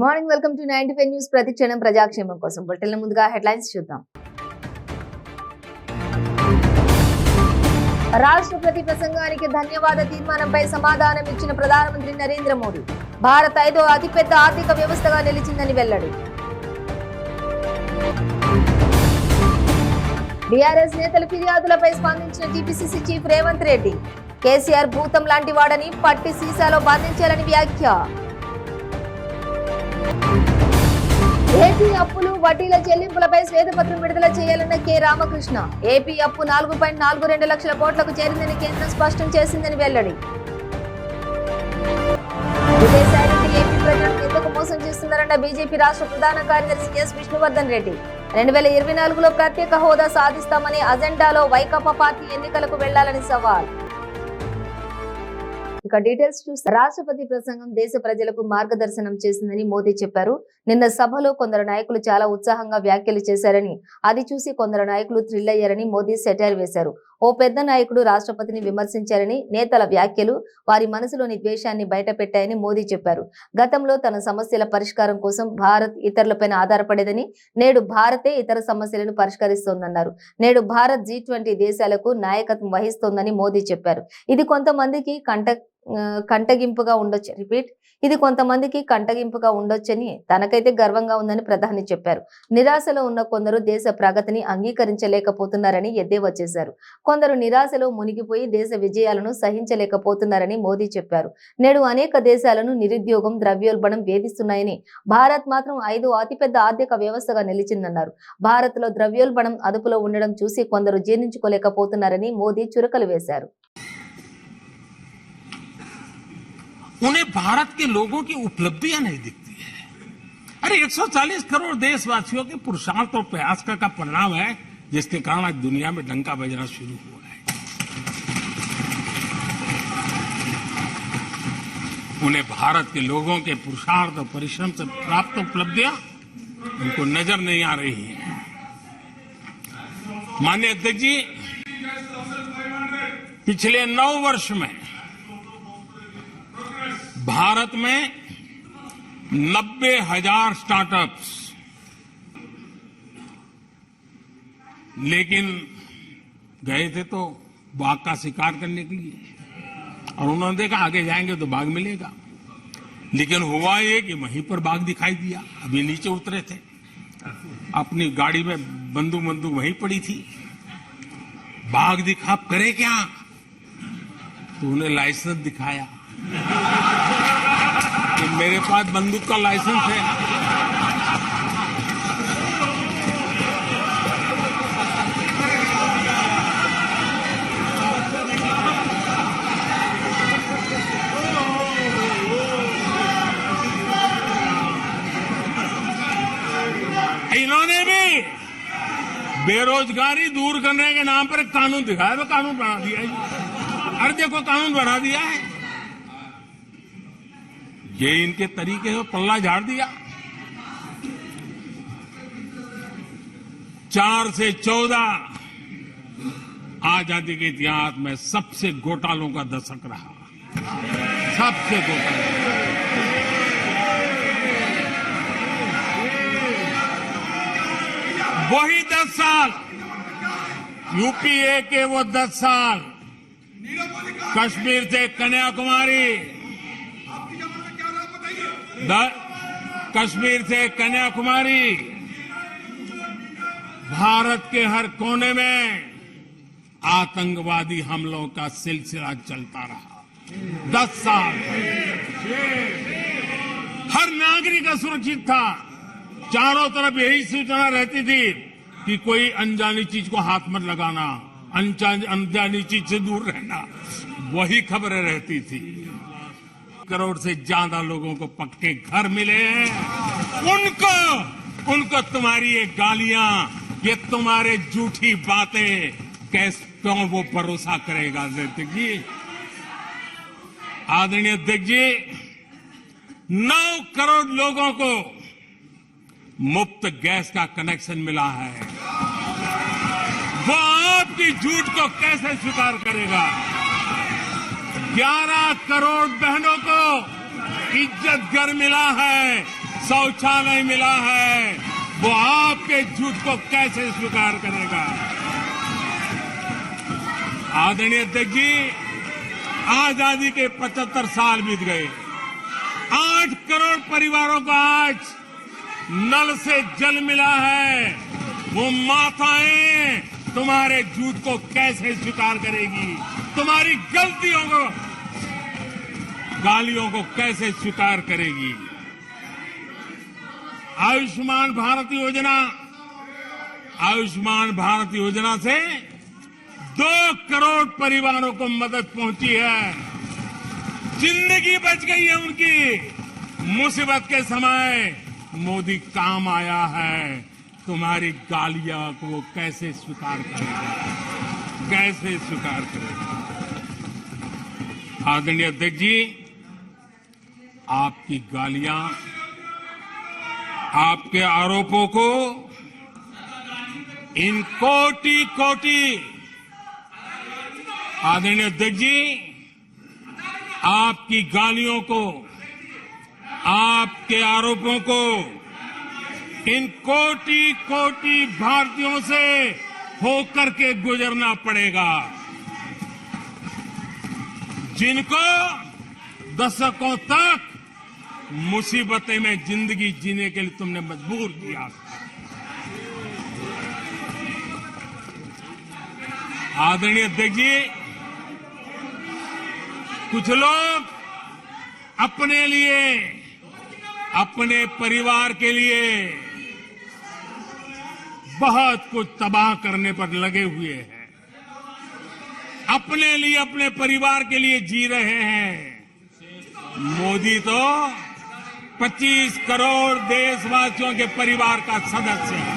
Good morning, welcome to 95 news. ప్రతిక్షణం ప్రజాక్షేమం కోసం బులెటిన్ల ముందుగా హెడ్లైన్స్ చూద్దాం. రాష్ట్రపతి ప్రసంగానికి ధన్యవాద తీర్మానంపై సమాధానం ఇచ్చిన ప్రధానమంత్రి నరేంద్ర మోడీ. భారత్ 5వ అతిపెద్ద ఆర్థిక వ్యవస్థగా నిలిచిందని వెల్లడి. బీఆర్ఎస్ నేతల ఫిర్యాదులపై స్పందించిన టీపీసీసీ చీఫ్ రేవంత్ రెడ్డి. కేసీఆర్ భూతం లాంటి వాడని, పట్టి సీసాలో బంధించాలని వ్యాఖ్య. ఏపీ అప్పులు వడ్డీల చెల్లింపులపై శ్వేతపత్రం విడుదల చేయాలన్న కె రామకృష్ణ. ఏపీ అప్పు 4.42 లక్షల కోట్లకు చేరిందని కేంద్రం స్పష్టం చేసిందని వెల్లడి. విదేశాల నుండి ఏపీ ప్రజలను ఎందుకు మోసం చేస్తున్నారన్న బీజేపీ రాష్ట్ర ప్రధాన కార్యదర్శి ఎస్ విష్ణువర్ధన్ రెడ్డి. 2024లో ప్రత్యేక హోదా సాధిస్తామనే అజెండాలో వైకాపా పార్టీ ఎన్నికలకు వెళ్లాలని సవాల్. ఇక డీటెయిల్స్ చూస్తే, రాష్ట్రపతి ప్రసంగం దేశ ప్రజలకు మార్గదర్శనం చేసిందని మోదీ చెప్పారు. నిన్న సభలో కొందరు నాయకులు చాలా ఉత్సాహంగా వ్యాఖ్యలు చేశారని, అది చూసి కొందరు నాయకులు థ్రిల్ అయ్యారని మోదీ సెటైర్ వేశారు. ఓ పెద్ద నాయకుడు రాష్ట్రపతిని విమర్శించారని, నేతల వ్యాఖ్యలు వారి మనసులోని ద్వేషాన్ని బయటపెట్టాయని మోదీ చెప్పారు. గతంలో తన సమస్యల పరిష్కారం కోసం భారత్ ఇతరులపైన ఆధారపడేదని, నేడు భారతే ఇతర సమస్యలను పరిష్కరిస్తోందన్నారు. నేడు భారత్ G20 దేశాలకు నాయకత్వం వహిస్తోందని మోదీ చెప్పారు. ఇది కొంతమందికి కంటగింపుగా ఉండొచ్చని, తనకైతే గర్వంగా ఉందని ప్రధాని చెప్పారు. నిరాశలో ఉన్న కొందరు దేశ ప్రగతిని అంగీకరించలేకపోతున్నారని ఎద్దేవా చేశారు. కొందరు నిరాశలో మునిగిపోయి దేశ విజయాలను సహించలేకపోతున్నారని మోదీ చెప్పారు. నేడు అనేక దేశాలను నిరుద్యోగం, ద్రవ్యోల్బణం వేధిస్తున్నాయని, భారత్ మాత్రం 5వ అతిపెద్ద ఆర్థిక వ్యవస్థగా నిలిచిందన్నారు. భారత్ లో ద్రవ్యోల్బణం అదుపులో ఉండడం చూసి కొందరు జీర్ణించుకోలేకపోతున్నారని మోదీ చురకలు వేశారు. उन्हें भारत के लोगों की उपलब्धियां नहीं दिखती है। अरे 140 करोड़ देशवासियों के पुरुषार्थ और प्रयास का परिणाम है, जिसके कारण आज दुनिया में डंका बजना शुरू हुआ है। उन्हें भारत के लोगों के पुरुषार्थ और परिश्रम से प्राप्त उपलब्धियां उनको नजर नहीं आ रही हैं। माननीय अध्यक्ष जी, पिछले 9 वर्ष में भारत में 90,000 स्टार्टअप्स, लेकिन गए थे तो बाघ का शिकार करने के लिए, और उन्होंने देखा आगे जाएंगे तो बाघ मिलेगा, लेकिन हुआ ये कि वहीं पर बाघ दिखाई दिया। अभी नीचे उतरे थे, अपनी गाड़ी में बंदूक वहीं पड़ी थी, बाघ दिखा, करे क्या? तो उन्हें लाइसेंस दिखाया कि मेरे पास बंदूक का लाइसेंस है। इन्होंने भी बेरोजगारी दूर करने के नाम पर एक कानून दिखाया, तो कानून बना दिया। अरे देखो, कानून बना दिया है। ये इनके तरीके से पल्ला झाड़ दिया। 4 से 14 आजादी के इतिहास में सबसे घोटालों का दशक रहा, सबसे घोटाला। वही 10 साल यूपीए के, वो 10 साल कश्मीर से कन्याकुमारी, कश्मीर से कन्याकुमारी, भारत के हर कोने में आतंकवादी हमलों का सिलसिला चलता रहा। 10 साल हर नागरिक असुरक्षित था। चारों तरफ यही सूचना रहती थी कि कोई अनजानी चीज को हाथ मत लगाना, अनजानी चीज से दूर रहना, वही खबरें रहती थी। करोड़ से ज्यादा लोगों को पक्के घर मिले हैं। उनको तुम्हारी ये गालियां, ये तुम्हारे झूठी बातें क्यों वो भरोसा करेगा? अध्यक्ष जी, आदरणीय अध्यक्ष जी, 9 करोड़ लोगों को मुफ्त गैस का कनेक्शन मिला है। वो आपकी झूठ को कैसे स्वीकार करेगा? 11 करोड़ बहनों को इज्जत घर मिला है। शौचालय मिला है, वो आपके झूठ को कैसे स्वीकार करेगा? आदरणीय अध्यक्ष जी, आजादी के 75 साल बीत गए। 8 करोड़ परिवारों को आज नल से जल मिला है। वो माताएं तुम्हारे झूठ को कैसे स्वीकार करेगी? तुम्हारी गलतियों को, गालियों को कैसे स्वीकार करेगी? आयुष्मान भारत योजना से 2 करोड़ परिवारों को मदद पहुंची है। जिंदगी बच गई है उनकी। मुसीबत के समय मोदी काम आया है। तुम्हारी गालियां को वो कैसे स्वीकार करेगा? कैसे स्वीकार करेगा? आदरणीय अध्यक्ष जी, आपकी गालियां, आपके आरोपों को इन कोटि आदरणीय अध्यक्ष जी, आपकी गालियों को, आपके आरोपों को इन कोटि भारतीयों से होकर के गुजरना पड़ेगा, जिनको दशकों तक मुसीबतें में जिंदगी जीने के लिए तुमने मजबूर किया। आदरणीय अध्यक्ष जी, कुछ लोग अपने लिए, अपने परिवार के लिए बहुत कुछ तबाह करने पर लगे हुए हैं। अपने लिए, अपने परिवार के लिए जी रहे हैं। मोदी तो 25 करोड़ देशवासियों के परिवार का सदस्य है।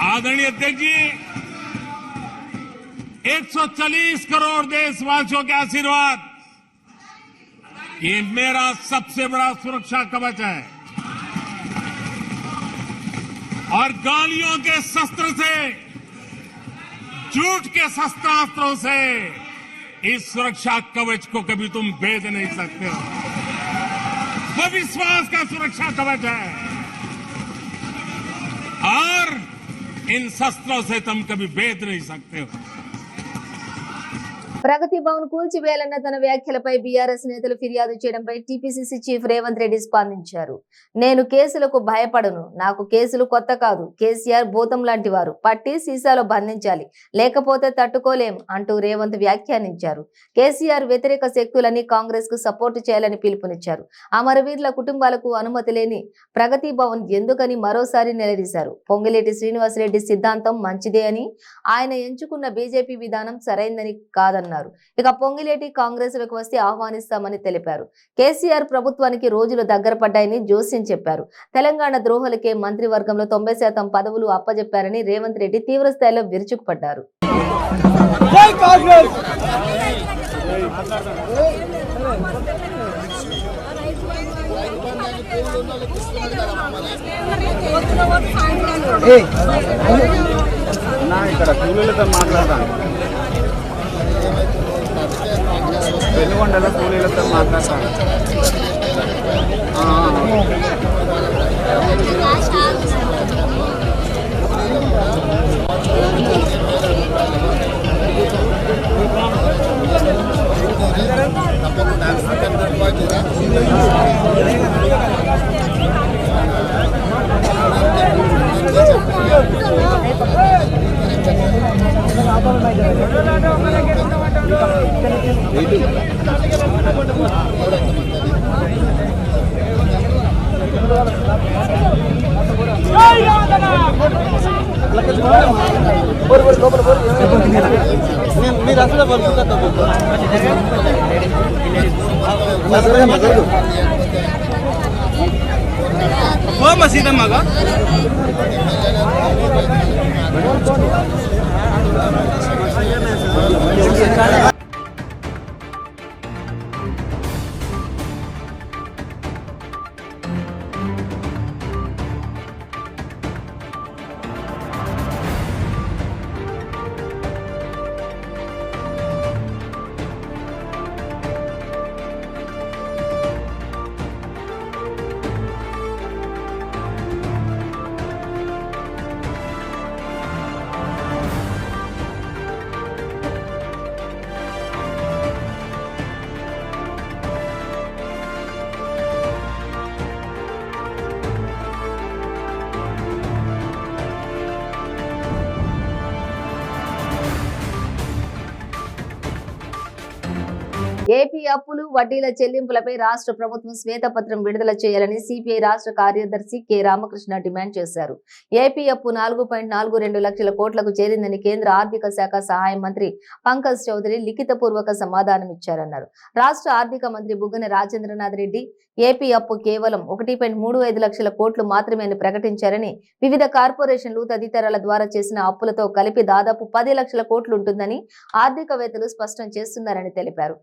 आदरणीय अध्यक्ष जी, 140 करोड़ देशवासियों के आशीर्वाद, ये मेरा सबसे बड़ा सुरक्षा कवच है। और गालियों के शस्त्र से, झूठ के शस्त्रास्त्रों से इस सुरक्षा कवच को कभी तुम भेद नहीं सकते हो। वो विश्वास का सुरक्षा कवच है और इन शस्त्रों से तुम कभी भेद नहीं सकते हो। ప్రగతి భవన్ కూల్చివేయాలన్న తన వ్యాఖ్యలపై బీఆర్ఎస్ నేతలు ఫిర్యాదు చేయడంపై టీపీసీసీ చీఫ్ రేవంత్ రెడ్డి స్పందించారు. నేను కేసులకు భయపడను. నాకు కేసులు కొత్త కాదు. కేసీఆర్ భూతం లాంటి వారు. పట్టి సీసాలో బంధించాలి, లేకపోతే తట్టుకోలేం అంటూ రేవంత్ వ్యాఖ్యానించారు. కేసీఆర్ వ్యతిరేక శక్తులని కాంగ్రెస్ కు సపోర్టు చేయాలని పిలుపునిచ్చారు. అమరవీరుల కుటుంబాలకు అనుమతి లేని ప్రగతి భవన్ ఎందుకని మరోసారి నిలదీశారు. పొంగిలేటి శ్రీనివాసరెడ్డి సిద్ధాంతం మంచిదే అని, ఆయన ఎంచుకున్న బీజేపీ విధానం సరైందని కాదన్నారు. ఇక పొంగిలేటి కాంగ్రెస్ లోకి వస్తే ఆహ్వానిస్తామని తెలిపారు. కేసీఆర్ ప్రభుత్వానికి రోజులు దగ్గర పడ్డాయని జోస్యం చెప్పారు. తెలంగాణ ద్రోహులకే మంత్రివర్గంలో 90% పదవులు అప్పజెప్పారని రేవంత్ రెడ్డి తీవ్ర స్థాయిలో విరుచుకుపడ్డారు. వెలుగొండలో కూలీలతో మాట్లాడతాను. మీరు అసలు సీతమ్మగా అప్పులు వడ్డీల చెల్లింపులపై రాష్ట్ర ప్రభుత్వం శ్వేతపత్రం విడుదల చేయాలని సిపిఐ రాష్ట్ర కార్యదర్శి కె రామకృష్ణ డిమాండ్ చేశారు. ఏపీ అప్పు 4.42 లక్షల కోట్లకు చేరిందని కేంద్ర ఆర్థిక శాఖ సహాయ మంత్రి పంకజ్ చౌదరి లిఖితపూర్వక సమాధానం ఇచ్చారన్నారు. రాష్ట్ర ఆర్థిక మంత్రి బుగ్గన రాజేంద్రనాథ్ రెడ్డి ఏపీ అప్పు కేవలం 1.35 లక్షల కోట్లు మాత్రమే అని ప్రకటించారని, వివిధ కార్పొరేషన్లు తదితరాల ద్వారా చేసిన అప్పులతో కలిపి దాదాపు 10 లక్షల కోట్లు ఉంటుందని ఆర్థికవేత్తలు స్పష్టం చేస్తున్నారని తెలిపారు.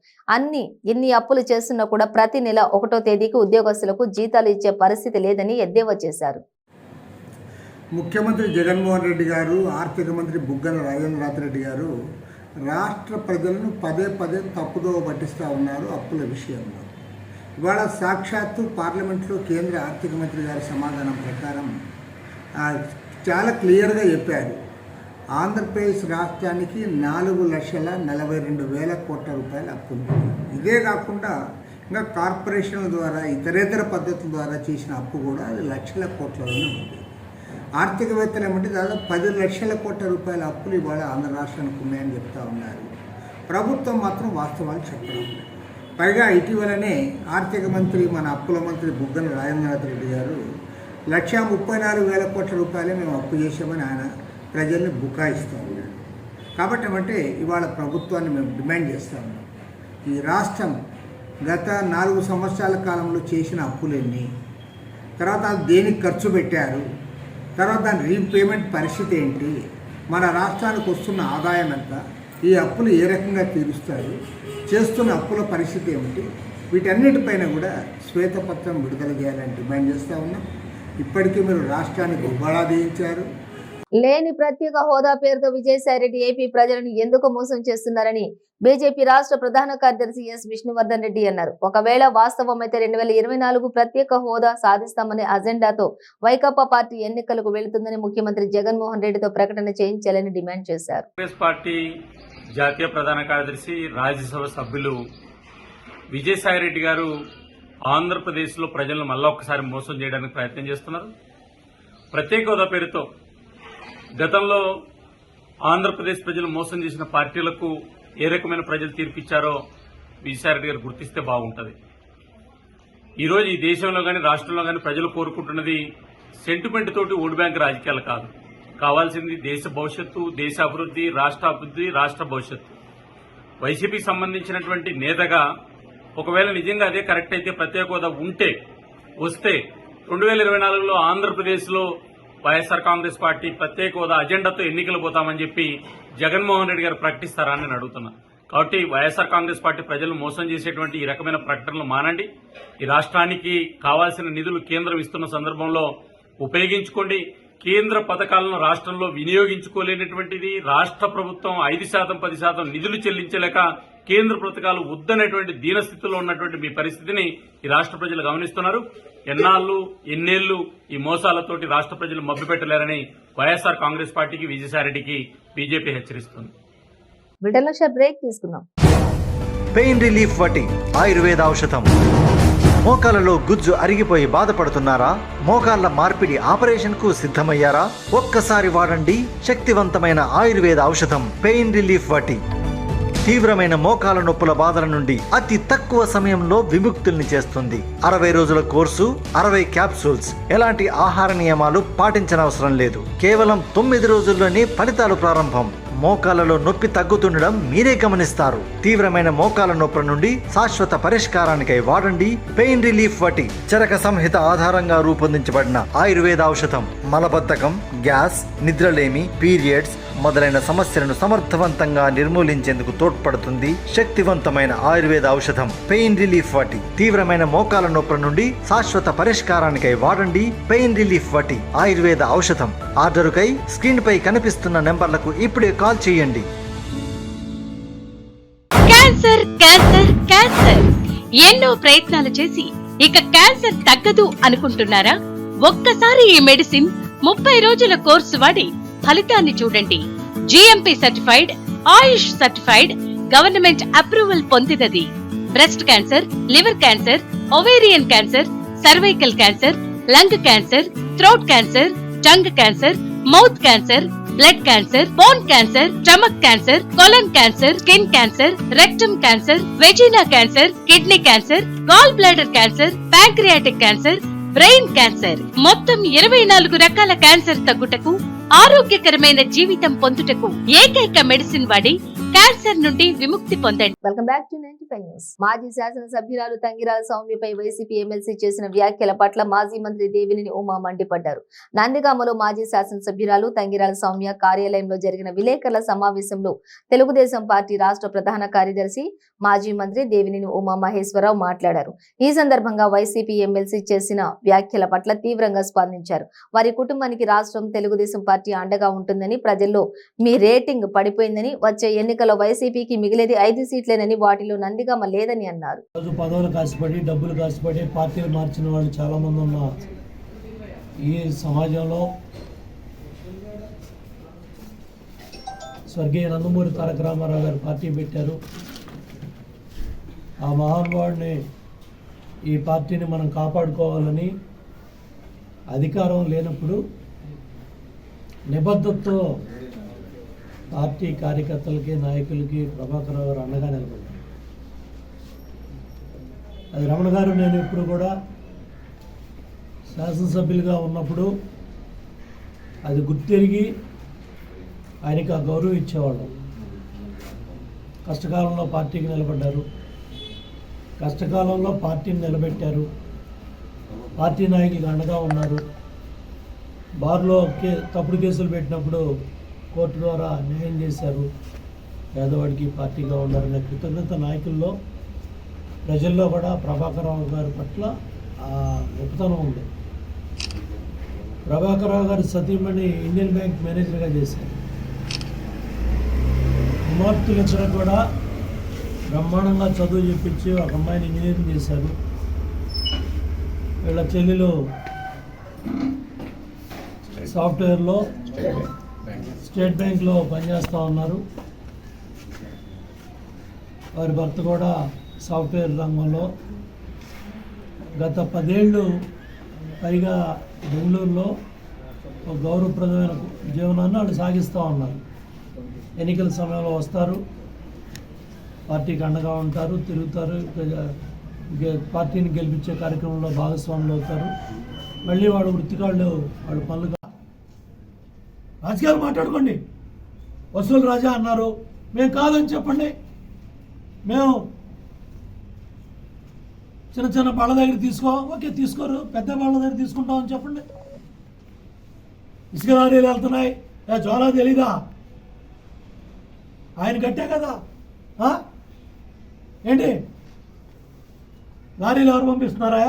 ఇన్ని అప్పులు చేస్తున్నా కూడా ప్రతి నెల 1వ తేదీకి ఉద్యోగస్తులకు జీతాలు ఇచ్చే పరిస్థితి లేదని ఎద్దేవా చేశారు. ముఖ్యమంత్రి జగన్మోహన్ రెడ్డి గారు, ఆర్థిక మంత్రి బుగ్గన రాజేంద్రనాథ్ రెడ్డి గారు రాష్ట్ర ప్రజలను పదే తప్పుదోవ పట్టిస్తూ ఉన్నారు అప్పుల విషయంలో. ఇవాళ సాక్షాత్తు పార్లమెంట్లో కేంద్ర ఆర్థిక మంత్రి గారి సమాధానం ప్రకారం చాలా క్లియర్గా చెప్పారు. ఆంధ్రప్రదేశ్ రాష్ట్రానికి 4,42,000 కోట్ల రూపాయల అప్పులు. ఇదే కాకుండా ఇంకా కార్పొరేషన్ల ద్వారా ఇతరేతర పద్ధతుల ద్వారా చేసిన అప్పు కూడా అది లక్షల కోట్లలోనే ఉంది. ఆర్థికవేత్తలు ఏమంటే దాదాపు 10 లక్షల కోట్ల రూపాయల అప్పులు ఇవాళ ఆంధ్ర రాష్ట్రానికి ఉన్నాయని చెప్తా ఉన్నారు. ప్రభుత్వం మాత్రం వాస్తవాలు చెప్పడం లేదు. పైగా ఇటీవలనే ఆర్థిక మంత్రి, మన అప్పుల మంత్రి బుగ్గన రాజేంద్రనాథ్ రెడ్డి గారు 1,34,000 కోట్ల రూపాయలే మేము అప్పు చేసామని ఆయన ప్రజల్ని బుకాయిస్తూ ఉన్నాడు. కాబట్టి ఏమంటే ఇవాళ ప్రభుత్వాన్ని మేము డిమాండ్ చేస్తూ ఉన్నాం. ఈ రాష్ట్రం గత 4 సంవత్సరాల కాలంలో చేసిన అప్పులన్నీ, తర్వాత దేనికి ఖర్చు పెట్టారు, తర్వాత దాని రీపేమెంట్ పరిస్థితి ఏంటి, మన రాష్ట్రానికి వస్తున్న ఆదాయం ఎంత, ఈ అప్పులు ఏ రకంగా తీరుస్తారు, చేస్తున్న అప్పుల పరిస్థితి ఏమిటి, వీటన్నిటిపైన కూడా శ్వేతపత్రం విడుదల చేయాలని డిమాండ్ చేస్తూ ఉన్నాం. ఇప్పటికీ మీరు రాష్ట్రానికి ఉబాళా దించారు. లేని ప్రత్యేక హోదా పేరుతో విజయసాయిరెడ్డి ఏపీ ప్రజలను ఎందుకు మోసం చేస్తున్నారని బీజేపీ రాష్ట్ర ప్రధాన కార్యదర్శి ఎస్ విష్ణువర్ధన్ రెడ్డి అన్నారు. ఒకవేళ వాస్తవమైతే 2024 ప్రత్యేక హోదా సాధిస్తామనే అజెండాతో వైకాపా పార్టీ ఎన్నికలకు వెళుతుందని ముఖ్యమంత్రి జగన్మోహన్ రెడ్డితో ప్రకటన చేయించాలని డిమాండ్ చేశారు. కాంగ్రెస్ పార్టీ జాతీయ ప్రధాన కార్యదర్శి, రాజ్యసభ సభ్యులు విజయసాయిరెడ్డి గారు ఆంధ్రప్రదేశ్లో ప్రజలను మళ్ళా ఒక్కసారి మోసం చేయడానికి ప్రయత్నం చేస్తున్నారు. ప్రత్యేక హోదా పేరుతో గతంలో ఆంధ్రప్రదేశ్ ప్రజలు మోసం చేసిన పార్టీలకు ఏ రకమైన ప్రజలు తీర్పిచ్చారో విజయసాయిరెడ్డి గారు గుర్తిస్తే బాగుంటుంది. ఈరోజు ఈ దేశంలో కానీ రాష్ట్రంలో కానీ ప్రజలు కోరుకుంటున్నది సెంటిమెంట్ తోటి ఓటు బ్యాంక్ రాజకీయాలు కాదు. కావాల్సింది దేశ భవిష్యత్తు, దేశ అభివృద్ధి, రాష్ట్ర భవిష్యత్తు. వైసీపీకి సంబంధించినటువంటి నేతగా ఒకవేళ నిజంగా అదే కరెక్ట్ అయితే, ప్రత్యేక హోదా వస్తే 2024లో ఆంధ్రప్రదేశ్లో వైఎస్ఆర్ కాంగ్రెస్ పార్టీ ప్రత్యేక హోదా అజెండాతో ఎన్నికలు పోతామని చెప్పి జగన్మోహన్ రెడ్డి గారు ప్రకటిస్తారా అని నేను అడుగుతున్నా. కాబట్టి వైఎస్ఆర్ కాంగ్రెస్ పార్టీ ప్రజలను మోసం చేసేటువంటి ఈ రకమైన ప్రకటనలు మానండి. ఈ రాష్ట్రానికి కావాల్సిన నిధులు కేంద్రం ఇస్తున్న సందర్భంలో ఉపయోగించుకోండి. కేంద్ర పథకాలను రాష్ట్రంలో వినియోగించుకోలేనటువంటిది, రాష్ట్ర ప్రభుత్వం 5%, 10% నిధులు చెల్లించలేక కేంద్ర పథకాలు వద్దనేటువంటి దీనస్థితిలో ఉన్నటువంటి మీ పరిస్థితిని ఈ రాష్ట్ర ప్రజలు గమనిస్తున్నారు. ఎన్నేళ్లు ఈ మోసాలతోటి రాష్ట్ర ప్రజలు మభ్యపెట్టలేరని వైఎస్ఆర్ కాంగ్రెస్ పార్టీకి, విజయసాయిరెడ్డికి బీజేపీ హెచ్చరిస్తుంది. బ్రేక్ తీసుకుందాం. పెయిన్ రిలీఫ్ వటి ఆయుర్వేద ఔషధం. మోకాలలో గుజ్జు అరిగిపోయి బాధపడుతున్నారా? మోకాళ్ల మార్పిడి ఆపరేషన్ కు సిద్ధమయ్యారా? ఒక్కసారి వాడండి శక్తివంతమైన ఆయుర్వేద ఔషధం పెయిన్ రిలీఫ్ వటి. తీవ్రమైన మోకాల నొప్పుల బాధల నుండి అతి తక్కువ సమయంలో విముక్తుల్ని చేస్తుంది. 60 రోజుల కోర్సు, 60 క్యాప్సూల్స్. ఎలాంటి ఆహార నియమాలు పాటించనవసరం లేదు. కేవలం 9 రోజుల్లోనే ఫలితాలు ప్రారంభం. మోకాలలో నొప్పి తగ్గుతుండడం మీరే గమనిస్తారు. తీవ్రమైన మోకాల నొప్పుల నుండి శాశ్వత పరిష్కారానికై వాడండి పెయిన్ రిలీఫ్ వటి. చరక సంహిత ఆధారంగా రూపొందించబడిన ఆయుర్వేద ఔషధం మలబద్ధకం, గ్యాస్, నిద్రలేమి, పీరియడ్స్ మొదలైన సమస్యలను సమర్థవంతంగా నిర్మూలించేందుకు తోడ్పడుతుంది. శక్తివంతమైన ఆయుర్వేద ఔషధం పెయిన్ రిలీఫ్ వటి. తీవ్రమైన మోకాల నొప్పుల నుండి శాశ్వత పరిష్కారానికై వాడండి పెయిన్ రిలీఫ్ వటి ఆయుర్వేద ఔషధం. ఆర్డరుకై స్క్రీన్ పై కనిపిస్తున్న నెంబర్లకు ఇప్పుడే కాల్ చేయండి. క్యాన్సర్ క్యాన్సర్ క్యాన్సర్ ఎన్నో ప్రయత్నాలు చేసి ఇక క్యాన్సర్ తగ్గదు అనుకుంటున్నారా? ఒక్కసారి ఈ మెడిసిన్ 30 రోజుల కోర్సు వాడి ఫలితాన్ని చూడండి. GMP certified, Ayush certified, government approval పొందినది. Breast cancer, liver cancer, ovarian cancer, cervical cancer, lung cancer, throat cancer, tongue cancer, mouth cancer, blood cancer, bone cancer, stomach cancer, colon cancer, skin cancer, rectum cancer, vagina cancer, kidney cancer, gall bladder cancer, pancreatic cancer, brain cancer మొత్తం 24 రకాల cancer తగ్గుటకు, ఆరోగ్యకరమైన జీవితం పొందుటకు ఏకైక medicine వాడి cancer నుండి విముక్తి పొందండి. Welcome back to 95 news. మాజీ శాసనసభ్యురాలు తంగిరాల సౌమ్యపై వైసీపీ ఎమ్మెల్సీ చేసిన వ్యాఖ్యల పట్ల మాజీ మంత్రి దేవినేని ఉమా మండిపడ్డారు. నందిగామలో మాజీ శాసనసభ్యురాలు తంగిరాల సౌమ్య కార్యాలయంలో జరిగిన విలేకరుల సమావేశంలో తెలుగుదేశం పార్టీ రాష్ట్ర ప్రధాన కార్యదర్శి మాజీ మంత్రి దేవినేని ఉమా మహేశ్వరరావు మాట్లాడారు. ఈ సందర్భంగా వైసీపీ ఎమ్మెల్సీ చేసిన వ్యాఖ్యల పట్ల తీవ్రంగా స్పందించారు. వారి కుటుంబానికి రాష్ట్రం తెలుగుదేశం పార్టీ అండగా ఉంటుందని, ప్రజల్లో మీ రేటింగ్ పడిపోయిందని, వచ్చే ఎన్నికల్లో వైసీపీకి మిగిలేది 5 సీట్లేనని, వాటిలో నందిగామ లేదని అన్నారు. పదవులు కాసిపడి డబ్బులు కాసిపడి పార్టీలు మార్చిన వాళ్ళు చాలా మంది ఉన్న ఈ సమాజంలో స్వర్గీయ నందమూరి తారక రామారావు గారు పార్టీ పెట్టారు. ఆ మహానుభావుడిని, ఈ పార్టీని మనం కాపాడుకోవాలని అధికారం లేనప్పుడు నిబద్ధతతో పార్టీ కార్యకర్తలకి, నాయకులకి ప్రభాకర్ రావు గారు అండగా నిలబడ్డారు. అది రమణ గారు నేను ఇప్పుడు కూడా శాసనసభ్యులుగా ఉన్నప్పుడు అది గుర్తెరిగి ఆయనకి ఆ గౌరవం ఇచ్చేవాళ్ళం. కష్టకాలంలో పార్టీకి నిలబడ్డారు, కష్టకాలంలో పార్టీని నిలబెట్టారు, పార్టీ నాయకులకు అండగా ఉన్నారు. బార్లో తప్పుడు కేసులు పెట్టినప్పుడు కోర్టు ద్వారా న్యాయం చేశారు. పేదవాడికి పార్టీగా ఉన్నారనే కృతజ్ఞత నాయకుల్లో, ప్రజల్లో కూడా ప్రభాకర్ రావు గారి పట్ల ఆ గొప్పతనం ఉంది. ప్రభాకర్ రావు గారి సతీమణి ఇండియన్ బ్యాంక్ మేనేజర్గా చేశారు. కుమార్తెలిద్దరూ కూడా బ్రహ్మాండంగా చదువు చెప్పించి ఒక అమ్మాయిని ఇంజనీరింగ్ చేశారు. వీళ్ళ చెల్లెలు సాఫ్ట్వేర్లో స్టేట్ బ్యాంక్లో పనిచేస్తూ ఉన్నారు. వారి భర్త కూడా సాఫ్ట్వేర్ రంగంలో గత 10 ఏళ్ళు పైగా బెంగళూరులో ఒక గౌరవప్రదమైన జీవనాన్ని వాళ్ళు సాగిస్తూ ఉన్నారు. ఎన్నికల సమయంలో వస్తారు, పార్టీకి అండగా ఉంటారు, తిరుగుతారు, పార్టీని గెలిపించే కార్యక్రమంలో భాగస్వాములు అవుతారు. మళ్ళీ వాళ్ళ వృత్తికాళ్ళు వాళ్ళ పనులుగా రాజకీయాలు మాట్లాడుకోండి. వసూలు రాజా అన్నారు, మేము కాదని చెప్పండి. మేము చిన్న చిన్న బాళ్ళ దగ్గర ఓకే తీసుకోరు, పెద్ద బాళ్ళ దగ్గర తీసుకుంటామని చెప్పండి. ఇసుక లారీలు వెళ్తున్నాయి, జ్వాలా తెలీదా? ఆయన కట్టే కదా. ఏంటి లారీలు ఎవరు పంపిస్తున్నారా?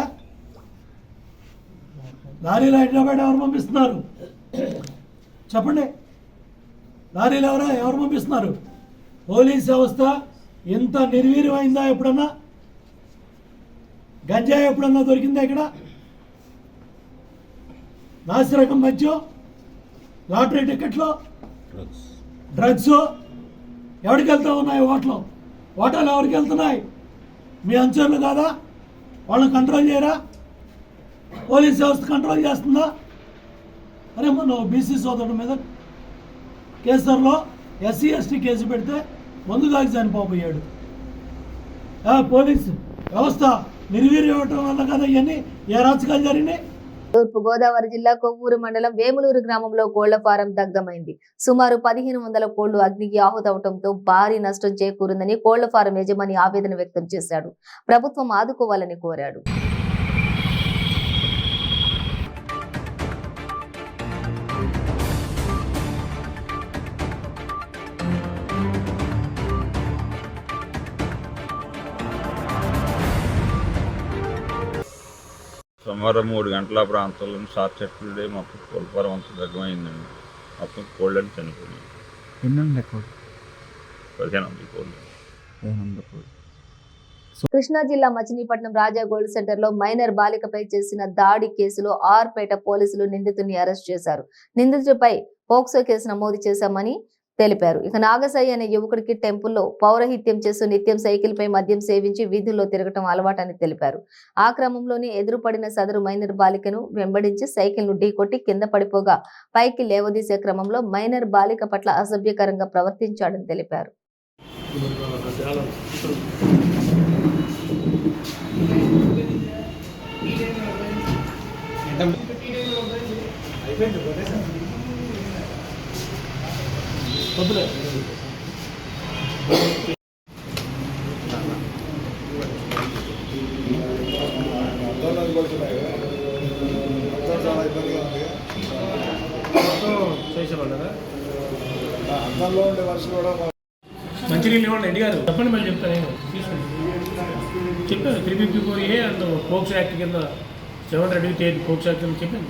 లారీలు హైదరాబాద్ ఎవరు పంపిస్తున్నారు చెప్పండి. లారీలు ఎవరు పంపిస్తున్నారు? పోలీస్ వ్యవస్థ ఎంత నిర్వీర్యమైందా? ఎప్పుడన్నా గంజాయి ఎప్పుడన్నా దొరికిందా ఇక్కడ? నాసిరకం మద్యం, లాటరీ టికెట్లు, డ్రగ్స్ ఎవరికి వెళ్తా ఉన్నాయి? ఓటాలు ఎవరికి వెళ్తున్నాయి? మీ అనుచరులు కాదా? వాళ్ళని కంట్రోల్ చేయరా? పోలీస్ వ్యవస్థ కంట్రోల్ చేస్తుందా? అరే మొన్న బీసీ సోదరుడి మీద కేసర్లో SC ST కేసు పెడితే మందు దాగి చనిపోయాడు. పోలీసు వ్యవస్థ నిర్వీర్యం అవటం వల్ల కదా ఇవన్నీ ఏ రాజకీయాలు జరిగినాయి? తూర్పు గోదావరి జిల్లా కొవ్వూరు మండలం వేములూరు గ్రామంలో కోళ్ల ఫారం దగ్ధమైంది. సుమారు 1500 కోళ్లు అగ్నికి ఆహుతవడంతో భారీ నష్టం చేకూరిందని కోళ్ల ఫారం యజమాని ఆవేదన వ్యక్తం చేశాడు. ప్రభుత్వం ఆదుకోవాలని కోరాడు. సుమారు 3 గంటల ప్రాంతంలో షార్ట్ సర్క్యూట్ మొత్తం కోళ్ళ ఫారం అంతా దగ్గమైందండి. మొత్తం కోళ్ళని చనిపోయినాయి. ఎన్ని ఉన్నాయి కోళ్ళు? 1500 కోళ్ళు. కృష్ణా జిల్లా మచిలీపట్నం రాజా గోల్డ్ సెంటర్ లో మైనర్ బాలికపై చేసిన దాడి కేసులో ఆర్పేట పోలీసులు నిందితుడిని అరెస్ట్ చేశారు. నిందితుడిపై పోక్సో కేసు నమోదు చేశామని తెలిపారు. ఇక నాగసాయి అనే యువకుడికి టెంపుల్లో పౌరహిత్యం చేస్తూ నిత్యం సైకిల్ పై మద్యం సేవించి వీధుల్లో తిరగటం అలవాటని తెలిపారు. ఆ క్రమంలోనే ఎదురుపడిన సదరు మైనర్ బాలికను వెంబడించి సైకిల్ ను ఢీకొట్టి కింద పడిపోగా పైకి లేవదీసే క్రమంలో మైనర్ బాలిక పట్ల అసభ్యకరంగా ప్రవర్తించాడని తెలిపారు. మంచినీళ్ళు ఇవ్వండి రెడ్డి గారు చెప్పండి, మళ్ళీ చెప్తాను నేను తీసుకోండి. చెప్పాను 354A అండ్ పోక్సో యాక్ట్ కింద 728 పోక్సో యాక్ట్ కింద చెప్పాను.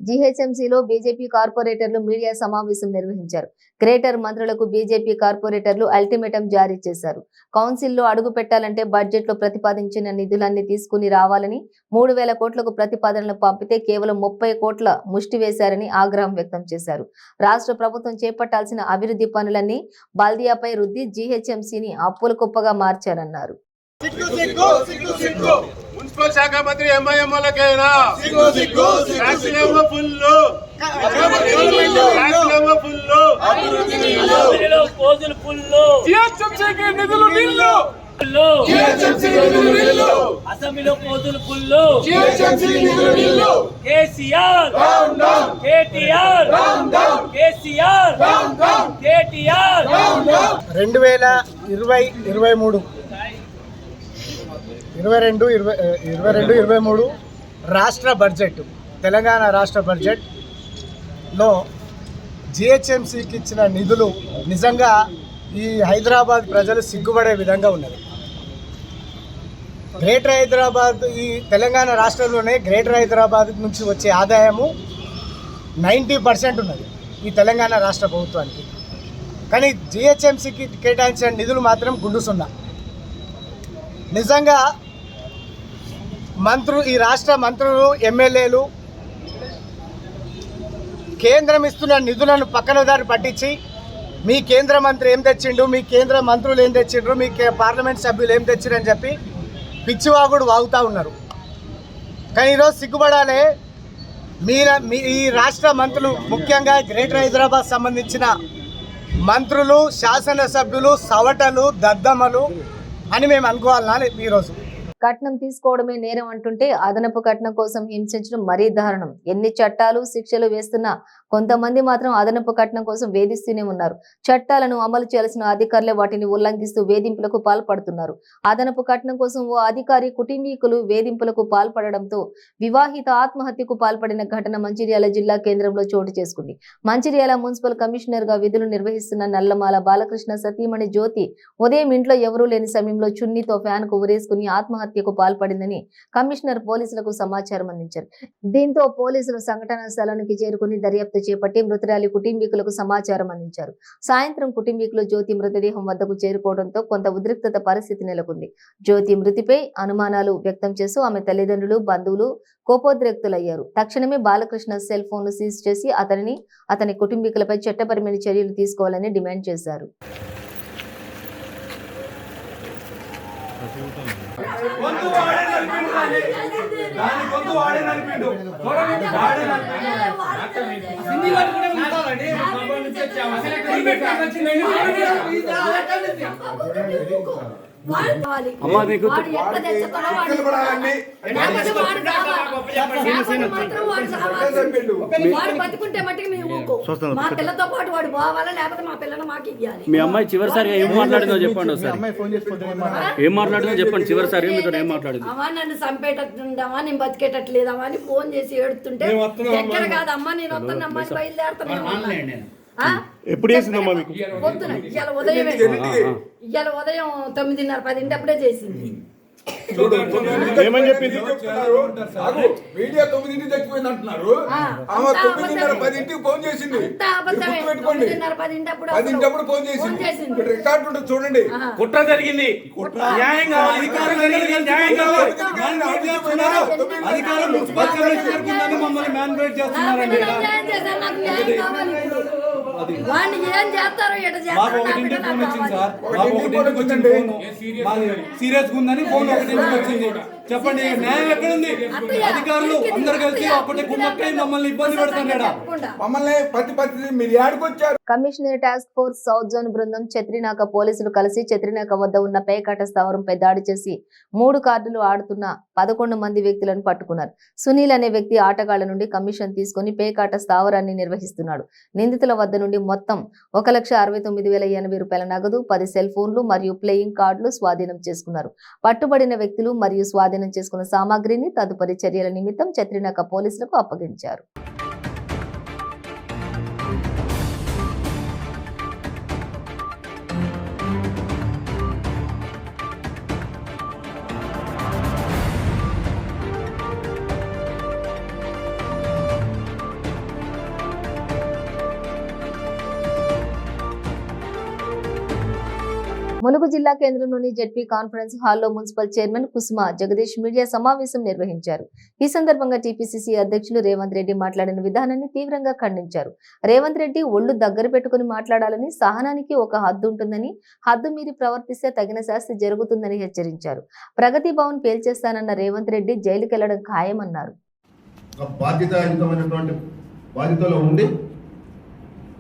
జీహెచ్ఎంసీలో బీజేపీ కార్పొరేటర్లు మీడియా సమావేశం నిర్వహించారు. గ్రేటర్ మంత్రులకు బీజేపీ కార్పొరేటర్లు అల్టిమేటం జారీ చేశారు. కౌన్సిల్లో అడుగు పెట్టాలంటే బడ్జెట్ లో ప్రతిపాదించిన నిధులన్నీ తీసుకుని రావాలని, 3,000 కోట్లకు ప్రతిపాదనలు పంపితే కేవలం 30 కోట్ల ముష్టి వేశారని ఆగ్రహం వ్యక్తం చేశారు. రాష్ట్ర ప్రభుత్వం చేపట్టాల్సిన అభివృద్ధి పనులన్నీ బల్దియాపై రుద్ది జీహెచ్ఎంసీని అప్పుల కుప్పగా మార్చారన్నారు. మున్సిపల్ శాఖ మంత్రి ఎంఐఎంలకైనా అసెంబ్లీలో కోతులు పుల్లు కేసీఆర్ కేటీఆర్ కేసీఆర్ కేటీఆర్ 2022-23 రాష్ట్ర బడ్జెట్, తెలంగాణ రాష్ట్ర బడ్జెట్లో జిహెచ్ఎంసీకి ఇచ్చిన నిధులు నిజంగా ఈ హైదరాబాద్ ప్రజలు సిగ్గుపడే విధంగా ఉన్నది. గ్రేటర్ హైదరాబాద్, ఈ తెలంగాణ రాష్ట్రంలోనే గ్రేటర్ హైదరాబాద్ నుంచి వచ్చే ఆదాయము 90% ఉన్నది ఈ తెలంగాణ రాష్ట్ర ప్రభుత్వానికి. కానీ జిహెచ్ఎంసీకి కేటాయించిన నిధులు మాత్రం గుండు సున్నా. నిజంగా ఈ రాష్ట్ర మంత్రులు, ఎమ్మెల్యేలు కేంద్రం ఇస్తున్న నిధులను పక్కన దారి పట్టించి మీ కేంద్ర మంత్రి ఏం తెచ్చిండు, మీ కేంద్ర మంత్రులు ఏం తెచ్చిండ్రు, మీ పార్లమెంట్ సభ్యులు ఏం తెచ్చిండ్రు అని చెప్పి పిచ్చివాగుడు వాగుతూ ఉన్నారు. కానీ ఈరోజు సిగ్గుపడాలి. ఈ రాష్ట్ర మంత్రులు, ముఖ్యంగా గ్రేటర్ హైదరాబాద్ సంబంధించిన మంత్రులు, శాసనసభ్యులు సవటలు, దద్దమ్మలు అని మేము అనుకోవాలన్నా ఈరోజు. కట్నం తీసుకోవడమే నేరం అంటుంటే అదనపు కట్నం కోసం హింసించడం మరీ దారుణం. ఎన్ని చట్టాలు, శిక్షలు వేస్తున్నా కొంతమంది మాత్రం అదనపు కట్నం కోసం వేధిస్తూనే ఉన్నారు. చట్టాలను అమలు చేయాల్సిన అధికారులే వాటిని ఉల్లంఘిస్తూ వేధింపులకు పాల్పడుతున్నారు. అదనపు కట్నం కోసం ఓ అధికారి కుటుంబీకులు వేధింపులకు పాల్పడడంతో వివాహిత ఆత్మహత్యకు పాల్పడిన ఘటన మంచిర్యాల జిల్లా కేంద్రంలో చోటు చేసుకుంది. మంచిర్యాల మున్సిపల్ కమిషనర్ గా విధులు నిర్వహిస్తున్న నల్లమాల బాలకృష్ణ సతీమణి జ్యోతి ఉదయం ఇంట్లో ఎవరూ లేని సమయంలో చున్నీతో ఫ్యాన్ కు ఉరేసుకుని ఆత్మహత్యకు పాల్పడిందని కమిషనర్ పోలీసులకు సమాచారం అందించారు. దీంతో పోలీసులు సంఘటనా స్థలానికి చేరుకుని దర్యాప్తు చేపట్టి మృతురాలి కుటుంబీకులకు సమాచారం అందించారు. సాయంత్రం కుటుంబీకులు జ్యోతి మృతదేహం వద్దకు చేరుకోవడంతో కొంత ఉద్రిక్తత పరిస్థితి నెలకొంది. జ్యోతి మృతిపై అనుమానాలు వ్యక్తం చేస్తూ ఆమె తల్లిదండ్రులు, బంధువులు కోపోద్రిక్తులయ్యారు. తక్షణమే బాలకృష్ణ సెల్ ఫోన్ ను సీజ్ చేసి అతని కుటుంబీకులపై చట్టపరమైన చర్యలు తీసుకోవాలని డిమాండ్ చేశారు. బతుకుంటే మట్టికి మేము మా పిల్లతో పాటు వాడు పోవాలా, లేకపోతే మా పిల్లని మాకు ఇవ్వాలి. మీ అమ్మాయి చివరిసారిగా ఏం మాట్లాడిందో చెప్పండి. ఏం మాట్లాడిందో చెప్పండి. చివరిసారిగా మీతో ఏం మాట్లాడింది? అమ్మా నన్ను చంపేటట్టుండమా, నేను బతికేటట్లేదమ్మా అని ఫోన్ చేసి ఏడుతుంటే ఎక్కడ కాదమ్మా నేను వస్తున్నమ్మా అని బయలుదేరుతున్నాను. ఎప్పుడు చేసిందమ్మా మీకు? పొద్దున ఇవాళ ఉదయం 9:30-10 అప్పుడే చేసింది. ఏమని చెప్పింది మీడియా 9 చచ్చిపోయింది అంటున్నారు. ఆమె 9:30 10 ఫోన్ చేసింది. పెట్టుకోండి 10 ఫోన్ చేసింది. రికార్డు ఉంటుంది చూడండి. కుట్ర జరిగింది. న్యాయం కావాలి. అధికారులు మున్సిపల్ కమిషనర్ కింద మమ్మల్ని మ్యానిపులేట్ చేస్తున్నారండి. వాళ్ళు ఏం చేస్తారు మాకు ఒకటింటి ఫోన్ వచ్చింది సార్. మాకు ఒకటింటికి వచ్చింది ఫోన్. సీరియస్ ఉందని ఫోన్ ఒకటింటికి వచ్చింది. చెప్పండి న్యాయం ఎక్కడుంది? అధికారులు అందరు కలిసి ఒకటి గుమ్మక్కై మమ్మల్ని ఇబ్బంది పెడుతున్నాడా? మమ్మల్ని పత్తి మీరు ఏడుకొచ్చారు. Commissioner task force south zone బృందం చత్రినాక పోలీసులు కలిసి చత్రినాక వద్ద ఉన్న పేకాట స్థావరంపై దాడి చేసి 3 కార్డులు ఆడుతున్న 11 మంది వ్యక్తులను పట్టుకున్నారు. సునీల్ అనే వ్యక్తి ఆటగాళ్ల నుండి కమిషన్ తీసుకుని పేకాట స్థావరాన్ని నిర్వహిస్తున్నాడు. నిందితుల వద్ద నుండి మొత్తం 1,69,080 రూపాయల నగదు, 10 సెల్ ఫోన్లు మరియు ప్లేయింగ్ కార్డులు స్వాధీనం చేసుకున్నారు. పట్టుబడిన వ్యక్తులు మరియు స్వాధీనం చేసుకున్న సామాగ్రిని తదుపరి చర్యల నిమిత్తం చత్రినాక పోలీసులకు అప్పగించారు. ములుగు జిల్లా కేంద్రంలోని జెడ్పీ కాన్ఫరెన్స్ హాల్లో మున్సిపల్ చైర్మన్ కుసుమ జగదీష్ మీడియా సమావేశం నిర్వహించారు. ఈ సందర్భంగా టీపీసీసీ అధ్యక్షులు రేవంత్ రెడ్డి మాట్లాడిన విధానాన్ని తీవ్రంగా ఖండించారు. రేవంత్ రెడ్డి ఒళ్లు దగ్గర పెట్టుకుని మాట్లాడాలని, సహనానికి ఒక హద్దు ఉంటుందని, హద్దు మీరి ప్రవర్తిస్తే తగిన శాస్తి జరుగుతుందని హెచ్చరించారు. ప్రగతి భవన్ పేల్చేస్తానన్న రేవంత్ రెడ్డి జైలుకెళ్లడం ఖాయమన్నారు. బాధ్యతలో ఉండి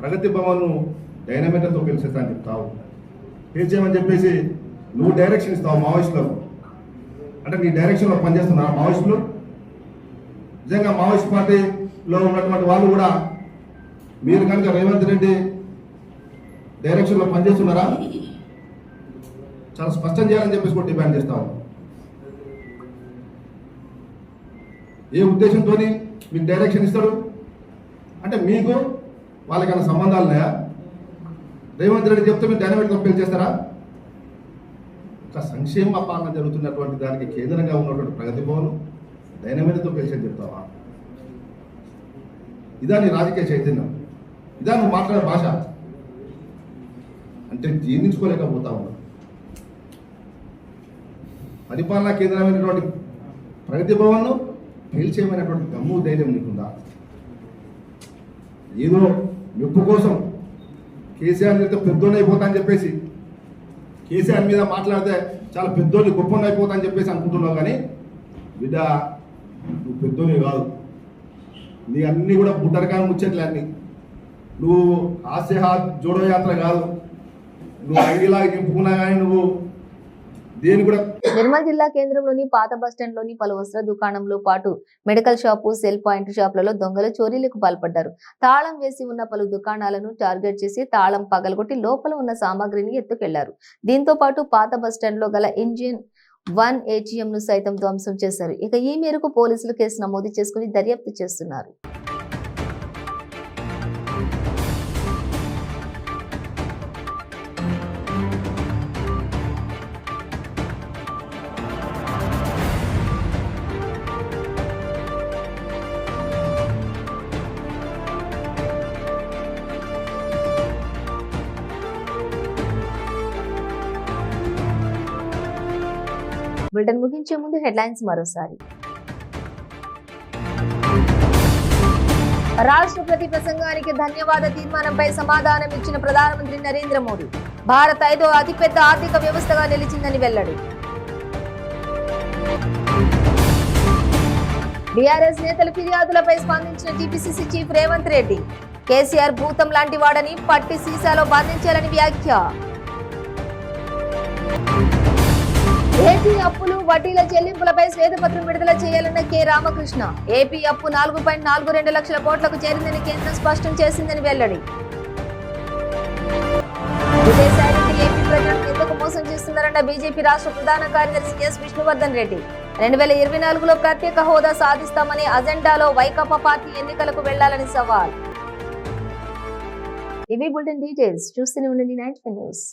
ప్రగతి భవన్ డైనమిక్తో పేల్చేస్తానని చెప్తావు. పేల్చేయమని చెప్పేసి నువ్వు డైరెక్షన్ ఇస్తావు మావోయిస్టులకు. అంటే నీ డైరెక్షన్లో పనిచేస్తున్నారు మావోయిస్టులు. నిజంగా మావోయిస్ట్ పార్టీలో ఉన్నటువంటి వాళ్ళు కూడా మీరు కనుక రేవంత్ రెడ్డి డైరెక్షన్లో పనిచేస్తున్నారా? చాలా స్పష్టం చేయాలని చెప్పేసి కూడా డిమాండ్ చేస్తాము. ఏ ఉద్దేశంతో మీకు డైరెక్షన్ ఇస్తాడు? అంటే మీకు వాళ్ళకైనా సంబంధాలు ఉన్నాయా? రేవంత్ రెడ్డి చెప్తే మీరు డైనమిక్ కంపెనీ చేస్తారా? ఒక సంక్షేమ పాలన జరుగుతున్నటువంటి దానికి కేంద్రంగా ఉన్నటువంటి ప్రగతి భవన్ డైనమిక్తో పెంచని చెప్తావా? ఇదా నీ రాజకీయ చైతన్యం? ఇదా నువ్వు మాట్లాడే భాష? అంటే జీర్ణించుకోలేకపోతా ఉన్నావు. పరిపాలనా కేంద్రమైనటువంటి ప్రగతి భవన్ను పేల్చేయమైనటువంటి దమ్ము ధైర్యం నీకుందా? ఏదో మెప్పు కోసం కేసీఆర్ మీద పెద్దోళ్ళు అయిపోతా అని చెప్పేసి, కేసీఆర్ మీద మాట్లాడితే చాలా పెద్దోళ్ళు గొప్ప అయిపోతా అని చెప్పేసి అనుకుంటున్నావు. కానీ బిడ్డ నువ్వు పెద్దోని కాదు. నీ అన్నీ కూడా బుట్టరకాయ ముచ్చట్లే అన్నీ. నువ్వు హాస్యహాత్ జోడో యాత్ర కాదు. నువ్వు ఐడిలాగా నింపుకున్నా కానీ నువ్వు దేని కూడా. నిర్మల్ జిల్లా కేంద్రంలోని పాత బస్టాండ్ లోని పలు వస్త్ర దుకాణంలో పాటు మెడికల్ షాపు, సెల్ పాయింట్ షాపులలో దొంగలు చోరీలకు పాల్పడ్డారు. తాళం వేసి ఉన్న పలు దుకాణాలను టార్గెట్ చేసి తాళం పగలగొట్టి లోపల ఉన్న సామాగ్రిని ఎత్తుకెళ్లారు. దీంతో పాటు పాత బస్టాండ్ లో గల ఇంజిన్ 1 ATM ను సైతం ధ్వంసం చేశారు. ఇక ఈ మేరకు పోలీసులు కేసు నమోదు చేసుకుని దర్యాప్తు చేస్తున్నారు. బులెటిన్ ముగించే ముందు హెడ్లైన్స్ మరోసారి. రాష్ట్రపతి ప్రసంగానికి ధన్యవాద తీర్మానంపై సమాధానం ఇచ్చిన ప్రధానమంత్రి నరేంద్ర మోడీ. భారత్ 5వ అతిపెద్ద ఆర్థిక వ్యవస్థగా నిలిచిందని వెల్లడి. బీఆర్ఎస్ నేతల ఫిర్యాదులపై స్పందించిన టీపీసీసీ చీఫ్ రేవంత్ రెడ్డి. కేసీఆర్ భూతం లాంటి వాడని, పట్టి సీసాలో బంధించాలని వ్యాఖ్య. ఏపీ అప్పులు, వడ్డీల చెల్లింపులపై శ్వేతపత్రం విడుదల చేయాలన్న కె రామకృష్ణ. ఏపీ అప్పు 4.42 లక్షల కోట్లకు చేరిందని కేంద్రం స్పష్టం చేసిందని వెల్లడి. విజయసాయిరెడ్డి ఏపీ ప్రజలను ఎందుకు మోసం చేస్తున్నారన్న బీజేపీ రాష్ట్ర ప్రధాన కార్యదర్శి ఎస్ విష్ణువర్ధన్ రెడ్డి. 2024లో ప్రత్యేక హోదా సాధిస్తామనే అజెండాలో వైకాపా పార్టీ ఎన్నికలకు వెళ్లాలని సవాల్. ఇవి బులెటిన్ డీటెయిల్స్. చూస్తూనే ఉండండి 95 న్యూస్.